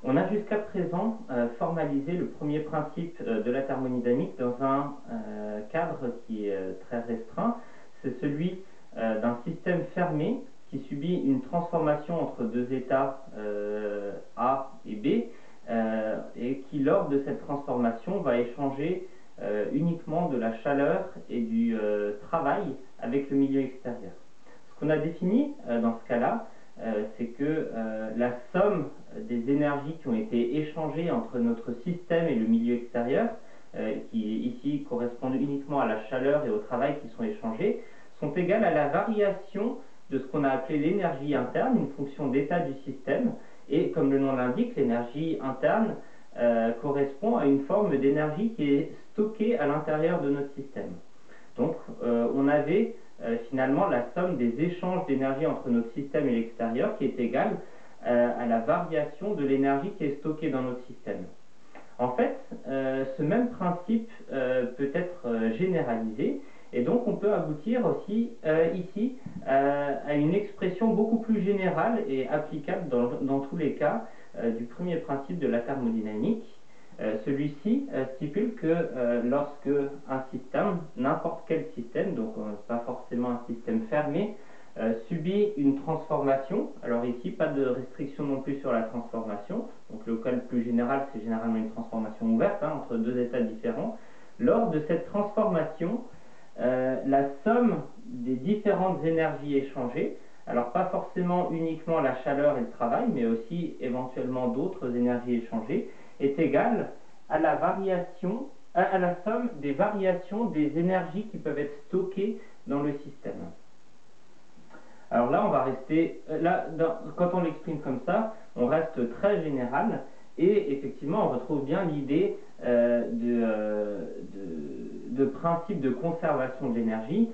On a jusqu'à présent formalisé le premier principe de la thermodynamique dans un cadre qui est très restreint. C'est celui d'un système fermé qui subit une transformation entre deux états A et B et qui, lors de cette transformation, va échanger uniquement de la chaleur et du travail avec le milieu extérieur. Ce qu'on a défini dans ce cas-là, c'est que la somme des énergies qui ont été échangées entre notre système et le milieu extérieur, qui ici correspondent uniquement à la chaleur et au travail qui sont échangés, sont égales à la variation de ce qu'on a appelé l'énergie interne, une fonction d'état du système, et comme le nom l'indique, l'énergie interne correspond à une forme d'énergie qui est stockée à l'intérieur de notre système. Donc on avait finalement la somme des échanges d'énergie entre notre système et l'extérieur qui est égale à la variation de l'énergie qui est stockée dans notre système. En fait, ce même principe peut être généralisé et donc on peut aboutir aussi ici à une expression beaucoup plus générale et applicable dans tous les cas du premier principe de la thermodynamique. Celui-ci stipule que lorsque un système, n'importe quel système, donc pas forcément un système fermé, subit une transformation, alors ici pas de restriction non plus sur la transformation, donc le cas le plus général c'est généralement une transformation ouverte entre deux états différents. Lors de cette transformation, la somme des différentes énergies échangées, alors pas forcément uniquement la chaleur et le travail, mais aussi éventuellement d'autres énergies échangées, est égale à la variation, à la somme des variations des énergies qui peuvent être stockées dans le système. Alors là, on va rester, quand on l'exprime comme ça, on reste très général et effectivement, on retrouve bien l'idée de principe de conservation de l'énergie,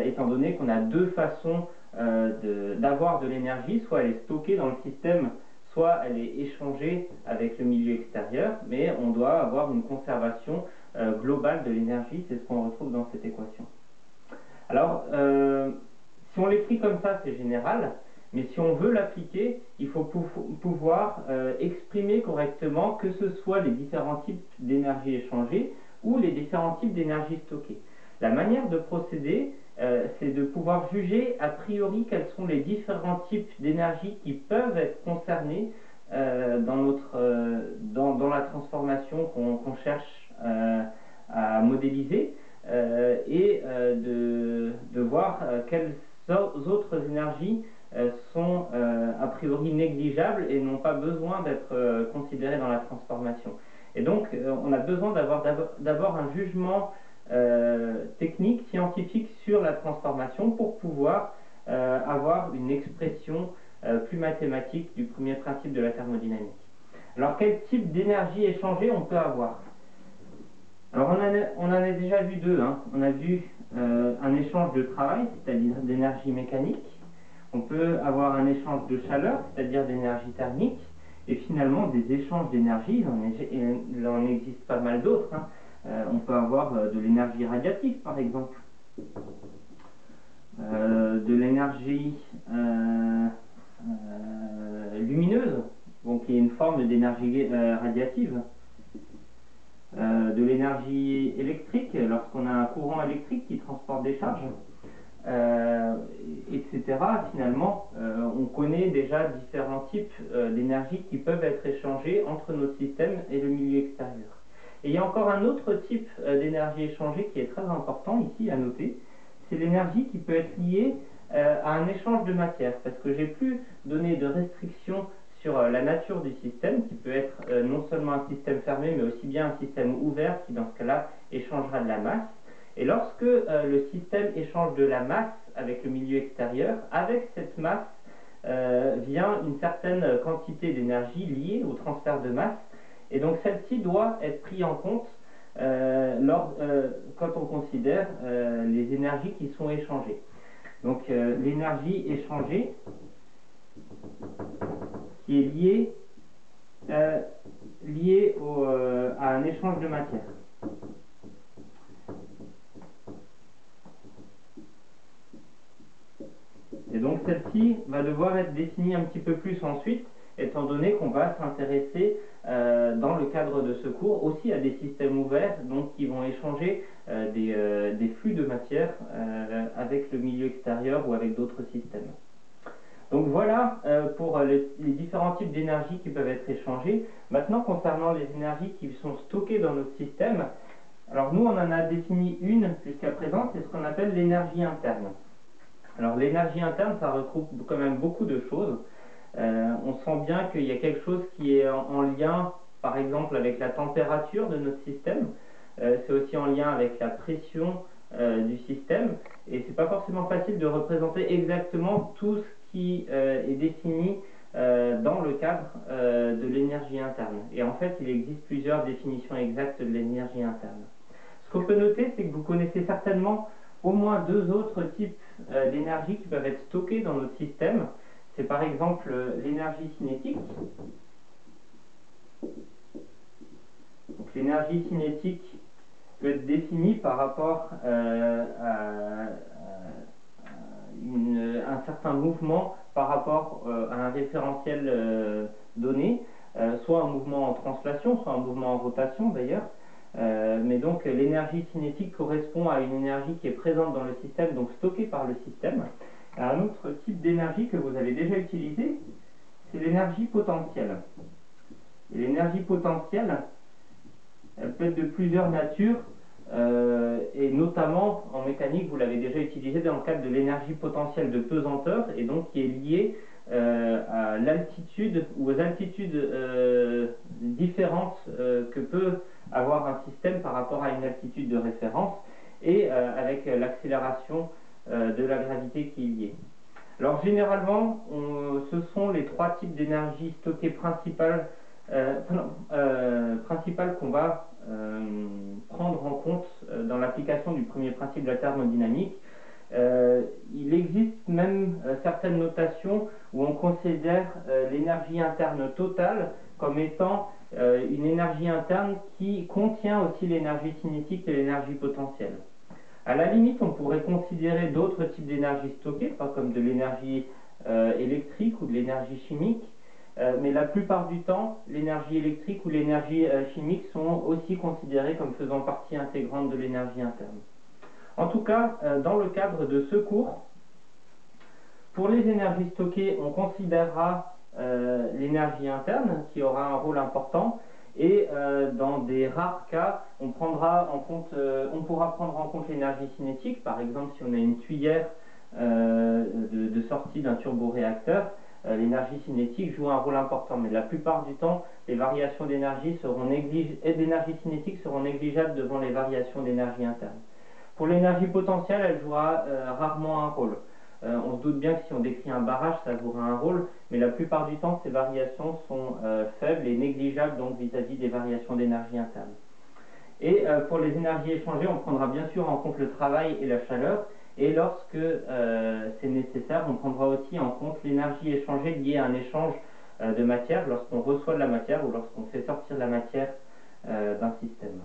étant donné qu'on a deux façons d'avoir de l'énergie, soit elle est stockée dans le système, soit elle est échangée avec le milieu extérieur, mais on doit avoir une conservation globale de l'énergie, c'est ce qu'on retrouve dans cette équation. Alors, si on l'écrit comme ça, c'est général, mais si on veut l'appliquer, il faut pouvoir exprimer correctement que ce soit les différents types d'énergie échangée ou les différents types d'énergie stockée. La manière de procéder, c'est de pouvoir juger a priori quels sont les différents types d'énergie qui peuvent être concernés dans la transformation qu'on cherche à modéliser et de voir quelles autres énergies sont a priori négligeables et n'ont pas besoin d'être considérées dans la transformation. Et donc, on a besoin d'avoir d'abord un jugement technique, scientifique sur la transformation pour pouvoir avoir une expression plus mathématique du premier principe de la thermodynamique. Alors, quel type d'énergie échangée on peut avoir? Alors, on en a déjà vu deux. On a vu un échange de travail, c'est-à-dire d'énergie mécanique. On peut avoir un échange de chaleur, c'est-à-dire d'énergie thermique. Et finalement, des échanges d'énergie, il en existe pas mal d'autres. On peut avoir de l'énergie radiative, par exemple. De l'énergie lumineuse, donc qui est une forme d'énergie radiative. De l'énergie électrique, lorsqu'on a un courant électrique qui transporte des charges, etc. Finalement, on connaît déjà différents types d'énergie qui peuvent être échangés entre notre système et le milieu extérieur. Et il y a encore un autre type d'énergie échangée qui est très important ici à noter, c'est l'énergie qui peut être liée à un échange de matière, parce que j'ai plus donné de restrictions sur la nature du système, qui peut être non seulement un système fermé, mais aussi bien un système ouvert, qui dans ce cas-là échangera de la masse. Et lorsque le système échange de la masse avec le milieu extérieur, avec cette masse vient une certaine quantité d'énergie liée au transfert de masse, et donc celle-ci doit être prise en compte quand on considère les énergies qui sont échangées. Donc l'énergie échangée qui est liée à un échange de matière. Et donc celle-ci va devoir être définie un petit peu plus ensuite, étant donné qu'on va s'intéresser dans le cadre de ce cours aussi à des systèmes ouverts, donc qui vont échanger des flux de matière avec le milieu extérieur ou avec d'autres systèmes. Donc voilà pour les différents types d'énergie qui peuvent être échangées. Maintenant, concernant les énergies qui sont stockées dans notre système, alors nous on en a défini une jusqu'à présent, c'est ce qu'on appelle l'énergie interne. Alors l'énergie interne, ça regroupe quand même beaucoup de choses. On sent bien qu'il y a quelque chose qui est en lien, par exemple, avec la température de notre système. C'est aussi en lien avec la pression du système. Et c'est pas forcément facile de représenter exactement tout ce qui est défini dans le cadre de l'énergie interne. Et en fait, il existe plusieurs définitions exactes de l'énergie interne. Ce qu'on peut noter, c'est que vous connaissez certainement au moins deux autres types d'énergie qui peuvent être stockées dans notre système. C'est par exemple l'énergie cinétique. Donc l'énergie cinétique peut être définie par rapport à un certain mouvement par rapport à un référentiel donné, soit un mouvement en translation, soit un mouvement en rotation d'ailleurs. Mais donc l'énergie cinétique correspond à une énergie qui est présente dans le système, donc stockée par le système. Un autre type d'énergie que vous avez déjà utilisé, c'est l'énergie potentielle. Et l'énergie potentielle, elle peut être de plusieurs natures, et notamment en mécanique, vous l'avez déjà utilisé dans le cadre de l'énergie potentielle de pesanteur, et donc qui est liée à l'altitude ou aux altitudes différentes que peut avoir un système par rapport à une altitude de référence, et avec l'accélération de la gravité qui est liée. Alors généralement, ce sont les trois types d'énergie stockées principales qu'on va prendre en compte dans l'application du premier principe de la thermodynamique. Il existe même certaines notations où on considère l'énergie interne totale comme étant une énergie interne qui contient aussi l'énergie cinétique et l'énergie potentielle. À la limite, on pourrait considérer d'autres types d'énergie stockée, pas comme de l'énergie électrique ou de l'énergie chimique, mais la plupart du temps, l'énergie électrique ou l'énergie chimique sont aussi considérées comme faisant partie intégrante de l'énergie interne. En tout cas, dans le cadre de ce cours, pour les énergies stockées, on considérera l'énergie interne qui aura un rôle important. Et dans des rares cas, on pourra prendre en compte l'énergie cinétique. Par exemple, si on a une tuyère de sortie d'un turboréacteur, l'énergie cinétique joue un rôle important. Mais la plupart du temps, les variations d'énergie cinétique seront négligeables devant les variations d'énergie interne. Pour l'énergie potentielle, elle jouera rarement un rôle. On se doute bien que si on décrit un barrage, ça jouera un rôle, mais la plupart du temps, ces variations sont faibles et négligeables donc vis-à-vis des variations d'énergie interne. Et pour les énergies échangées, on prendra bien sûr en compte le travail et la chaleur, et lorsque c'est nécessaire, on prendra aussi en compte l'énergie échangée liée à un échange de matière, lorsqu'on reçoit de la matière ou lorsqu'on fait sortir de la matière d'un système.